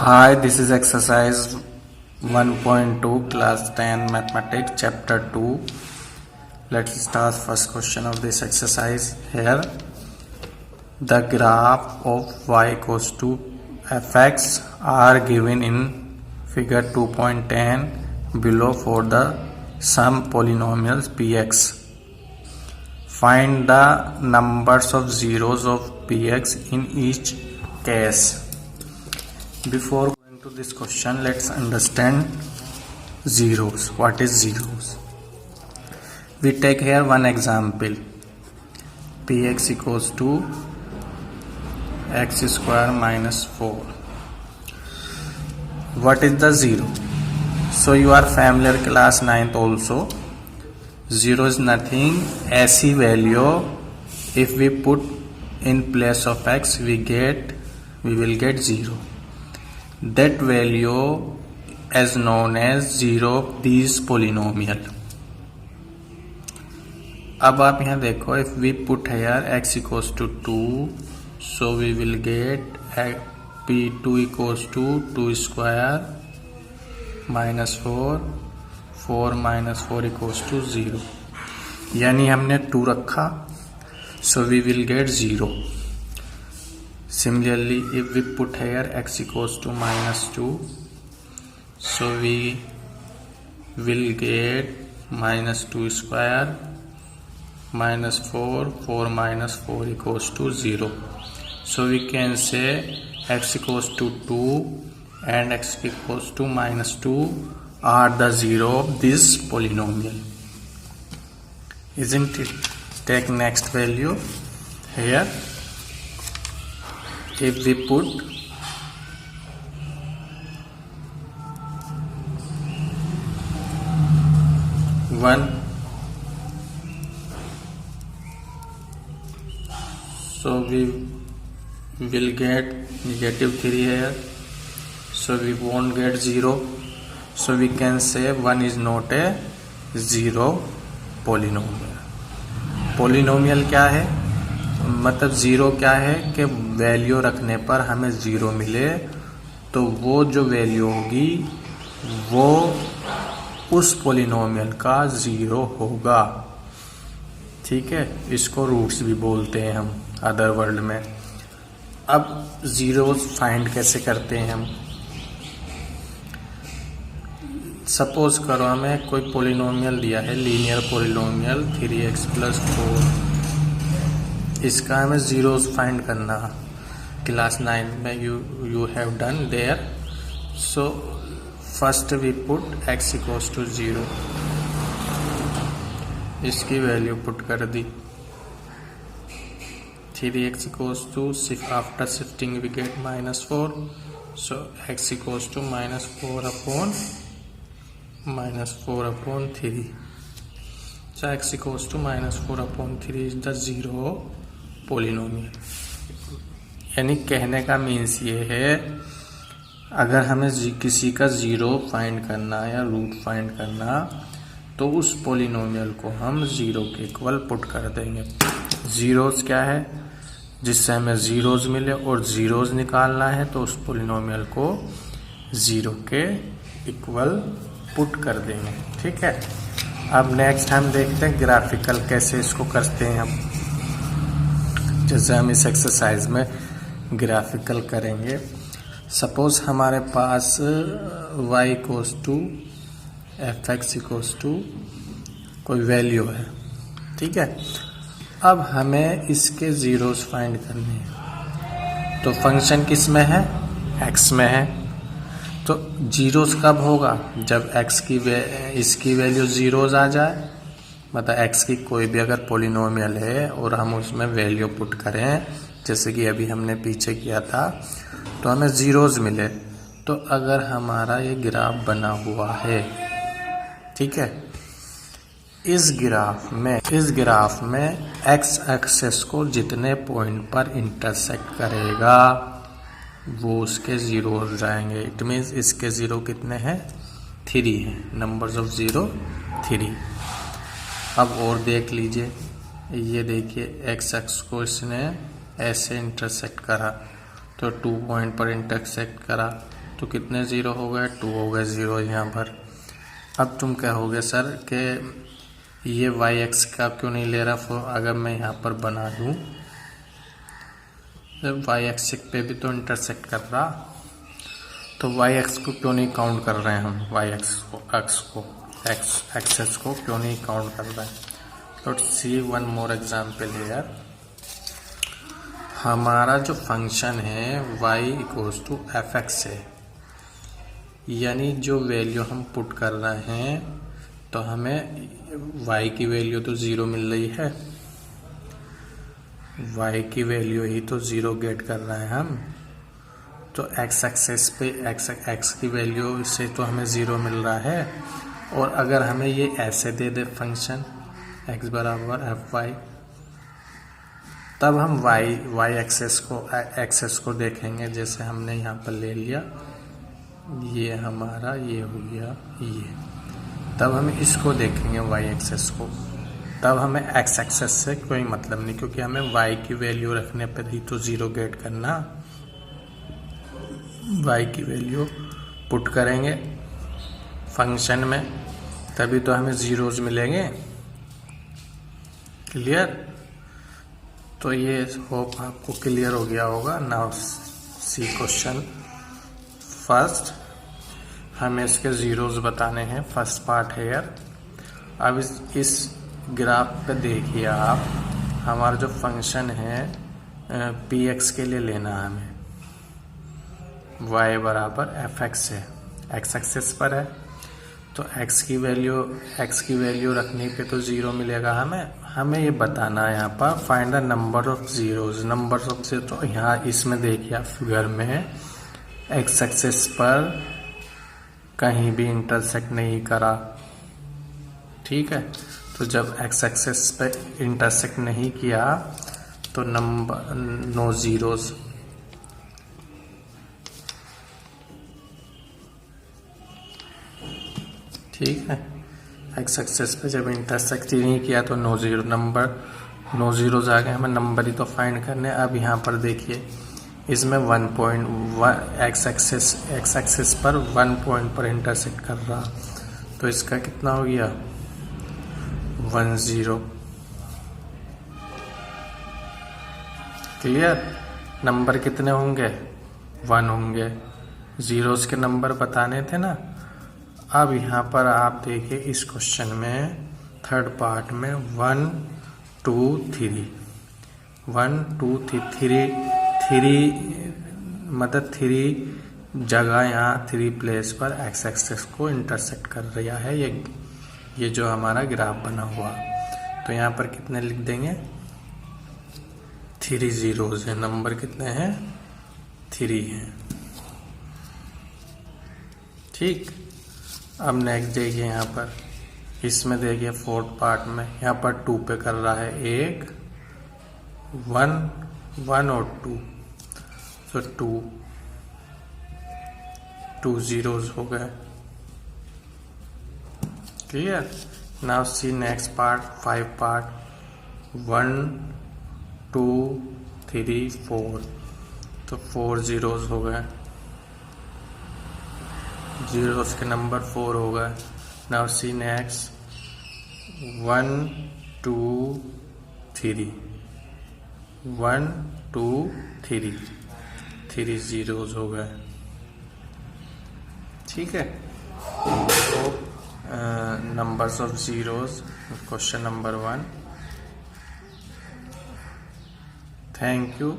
Hi, this is exercise 1.2 class 10 mathematics chapter 2. Let's start first question of this exercise. Here the graph of y equals to fx are given in figure 2.10 below for the some polynomials px. Find the numbers of zeros of px in each case. Before going to this question, let's understand zeros. What is zeros? We take here one example. Px equals to x square minus 4. What is the zero? So you are familiar class 9th also. Zero is nothing. ऐसी value if we put in place of x we will get zero. That value is known as zero of these polynomial. अब आप यहाँ देखो, if we put here x equals to 2, so we will get p2 equals to 2 square minus 4, 4 minus 4 equals to 0. यानी हमने 2 रखा, so we will get 0. Similarly, if we put here x equals to minus 2, so we will get minus 2 square minus 4, 4 minus 4 equals to 0. So we can say x equals to 2 and x equals to minus 2 are the zero of this polynomial. Isn't it? Take next value here. If we put one, so we will get negative 3 here, so we won't get 0. So we can say 1 is not a zero polynomial. Polynomial क्या है? मतलब zero क्या है कि value रखने पर हमें zero मिले तो वो जो वैल्यू होगी वो उस पोलिनोमियल का ज़ीरो होगा. ठीक है, इसको रूट्स भी बोलते हैं हम अदर वर्ल्ड में. अब ज़ीरोस फाइंड कैसे करते हैं हम? सपोज करो हमें कोई पोलिनोमियल दिया है, लीनियर पोलिनोमियल 3x + 4. इसका हमें जीरोस फाइंड करना. क्लास 9 में you have done there. So first we put x equals to 0. इसकी वैल्यू पुट कर दी. 3x equals to after shifting we get -4. So x equals to -4/3. So x equals to -4/3 is the zero polynomial. यानी कहने का means ये है, अगर हमें किसी का ज़ीरो फाइंड करना या रूट फाइंड करना तो उस पोलिनोमियल को हम ज़ीरो के इक्वल पुट कर देंगे. ज़ीरोज़ क्या है? जिससे हमें ज़ीरोज़ मिले और ज़ीरोज़ निकालना है तो उस पोलिनोमियल को ज़ीरो के इक्वल पुट कर देंगे. ठीक है. अब नेक्स्ट हम देखते हैं ग्राफिकल कैसे इसको करते हैं हम. जैसे हम इस एक्सरसाइज में ग्राफिकल करेंगे. सपोज हमारे पास y equals to fx equals to कोई वैल्यू है. ठीक है. अब हमें इसके ज़ीरोस फाइंड करने हैं. तो फंक्शन किस में है? x में है. तो जीरोस कब होगा? जब x की इसकी वैल्यू जीरोस आ जाए. मतलब x की कोई भी अगर पोलिनोमियल है और हम उसमें वैल्यू पुट करें, जैसे कि अभी हमने पीछे किया था, तो हमें जीरोस मिले. तो अगर हमारा ये ग्राफ बना हुआ है, ठीक है, इस ग्राफ में x एक्सेस को जितने पॉइंट पर इंटरसेक्ट करेगा वो उसके ज़ीरो हो जाएंगे. इट मीन्स इसके ज़ीरो कितने हैं? 3 हैं. Numbers of zero 3. अब और देख लीजिए, ये देखिए एक्स एक्स को इसने ऐसे इंटरसेक्ट करा तो 2 पॉइंट पर इंटरसेक्ट करा. तो कितने ज़ीरो हो गए, 2 हो गए ज़ीरो यहाँ पर। अब तुम कहोगे सर कि ये वाई एक्स का क्यों नहीं ले रहा, अगर मैं यहाँ पर बना दूँ वाई एक्स पे भी तो इंटरसेक्ट कर रहा, तो वाई एक्स को क्यों नहीं काउंट कर रहे हैं हम, वाई एक्स को एक्सेस को क्यों नहीं काउंट कर रहे हैं। Let's see one more example here. हमारा जो फंक्शन है y equals to f x है, यानी जो वैल्यू हम पुट कर रहे हैं तो हमें y की वैल्यू तो 0 मिल रही है, y की वैल्यू ही तो 0 गेट कर रहे हैं हम, तो x एक्सेस पे x की वैल्यू से तो हमें 0 मिल रहा है। और अगर हमें ये ऐसे दे दे फंक्शन x बराबर एफ वाई, तब हम y एक्सेस को देखेंगे, जैसे हमने यहाँ पर ले लिया ये हमारा ये हो गया ये, तब हम इसको देखेंगे y एक्सेस को, तब हमें x एक्सेस से कोई मतलब नहीं, क्योंकि हमें y की वैल्यू रखने पर ही तो 0 गेट करना, y की वैल्यू पुट करेंगे फंक्शन में तभी तो हमें ज़ीरोज़ मिलेंगे। क्लियर? तो ये होप आपको क्लियर हो गया होगा। नाउ सी क्वेश्चन फर्स्ट, हमें इसके ज़ीरोज़ बताने हैं, फर्स्ट पार्ट है यार। अब इस ग्राफ पे देखिए आप, हमारा जो फंक्शन है पी एक्स के लिए लेना है हमें, y बराबर एफ एक्स है, एक्स एक्सेस पर है, तो x की वैल्यू रखने पे तो 0 मिलेगा हमें ये बताना है यहाँ पर find the number of zeros. Number of zero तो यहाँ इसमें देखिए आप फिगर में x एक्सेस पर कहीं भी इंटरसेक्ट नहीं करा, ठीक है। तो जब x एक्सेस पर इंटरसेक्ट नहीं किया तो नंबर नो ज़ीरोज़, ठीक है। एक्स एक्सेस पे जब इंटरसेक्ट ही नहीं किया तो नो ज़ीरोज़ आ गए, हमें नंबर ही तो फाइंड करने। अब यहाँ पर देखिए इसमें 1 एक्स एक्सेस पर 1 पॉइंट पर इंटरसेक्ट कर रहा, तो इसका कितना हो गया 10। क्लियर? नंबर कितने होंगे 1 होंगे, ज़ीरोज़ के नंबर बताने थे ना। अब यहाँ पर आप देखिए इस क्वेश्चन में थर्ड पार्ट में 1 2 3 1 2 3 मतलब 3 जगह यहाँ 3 प्लेस पर एक्स एक्सेस को इंटरसेक्ट कर रहा है ये जो हमारा ग्राफ बना हुआ। तो यहाँ पर कितने लिख देंगे 3 ज़ीरोज़ है, नंबर कितने हैं 3 हैं, ठीक। अब नेक्स्ट देखिए यहाँ पर इसमें देखिए फोर्थ पार्ट में यहाँ पर 2 पे कर रहा है, 1 और 2, तो 2 ज़ीरोज़ हो गए। Clear? Now see next part 5 part 1 2 3 4, तो 4 ज़ीरोज़ हो गए, ज़ीरोज़ के नंबर 4 हो गए। नाउ सी नेक्स्ट 1 2 3 1 2 3 ज़ीरोज़ हो गए, ठीक है। तो numbers of zeros question number 1। Thank you.